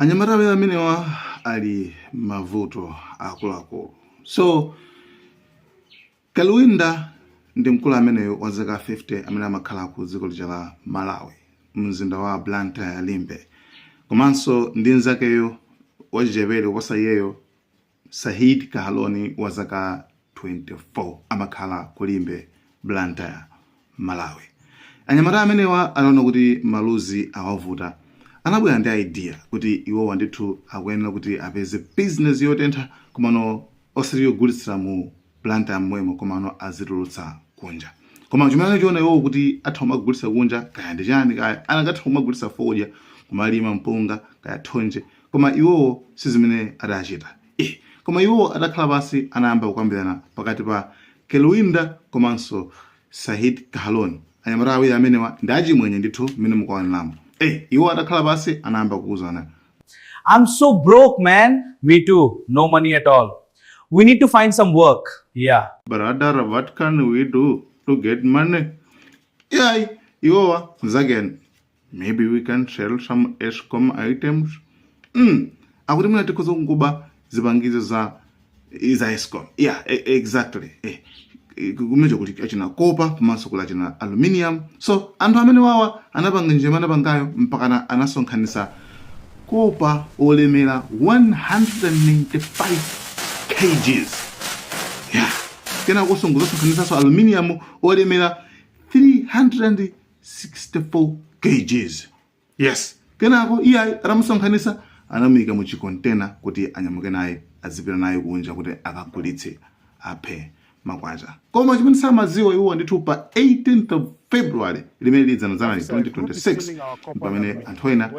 anyamata amenewa ali mavuto akuluakulu. So Kaluinda ndi mkulu ameneyo wa zaka 50 amene amakhala ku dziko la Malawi mzinda wa Blantyre Limbe. Komanso ndi nzakeyo wachijepere wasa yeyo Sahid Kahaloni wa zaka 24 amakhala ku Limbe Blantyre Malawi. Anyamata amenewa anaona kuti maluzi awavuta. Anabwera ndi idea kuti iwo ndithu akuyenera kuti apeze business yotentha komano osati yogulitsira mu Blantyre mwemo komano azitulutsa kunja. Koma chimene chiona iwo kuti atha kumagulitsa kunja kaya ndi chani kaya anakatha kumagulitsa fodya kumalima mpunga kaya thonje koma iwo sizimene adachita. Koma iwo adakhala basi anayamba kukambirana pakati pa Kaluinda komanso Sahid Kahaloni. Anyamata awiri amenewa ndaji mwenye ndithu mmene mukuoneramu. Iwo adakhala basi anayamba kuuzana. I'm so broke, man. Me too. No money at all. We need to find some work. Yeah. Brother, what can we do to get money? Iwo again. Maybe we can sell some Eskom items. Akuti muna tikozo kunguba zibangizo za Eskom. Exactly. Kumeja kuti achina kopa komanso kula achina aluminium. So anthu amene wawa anapanga njema anapangayo mpaka anasonkhanisa kopa olemera 195 kgs. Kena kusongoza sonkhanisa aluminium olemera 364 kgs. Yes. Kena ko ramusonkhanisa anamika mu chikontena kuti anyamuke naye azipira naye kunja kuti akagulitse aphe makwacha. Koma chimene samadziwa iwo ndithu pa 18th of February limene lidzanozana 2026 pamene anthu ena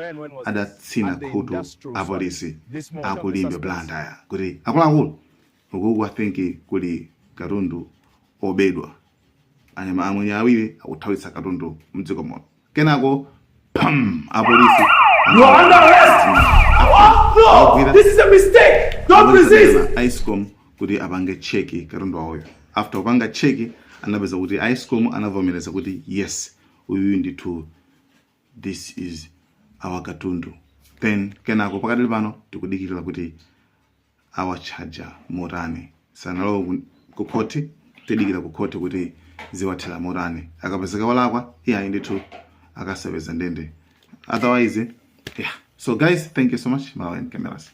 adatsina khutu apolisi aku Limbe Blantyre kuti akuluakulu ukuku I think kuli katundu obedwa anyama amwenye awiri akuthawitsa katundu mdziko muno. Kenako apolisi You are under arrest! No! This is a mistake! Don't resist! Eskom kuti apange cheki katundu wawoyo. After upanga cheki anapeza kuti Eskom anavomereza kuti yes, uyu ndithu this is our katundu. Then kenako pakati pano tikudikirira kuti awacharger motani. Sanalo kukhoti tidikira kukhoti kuti ziwathela motani. Akapezeka walakwa ndithu akasebeza ndende. Otherwise, So guys, thank you so much. Malawian Cameras.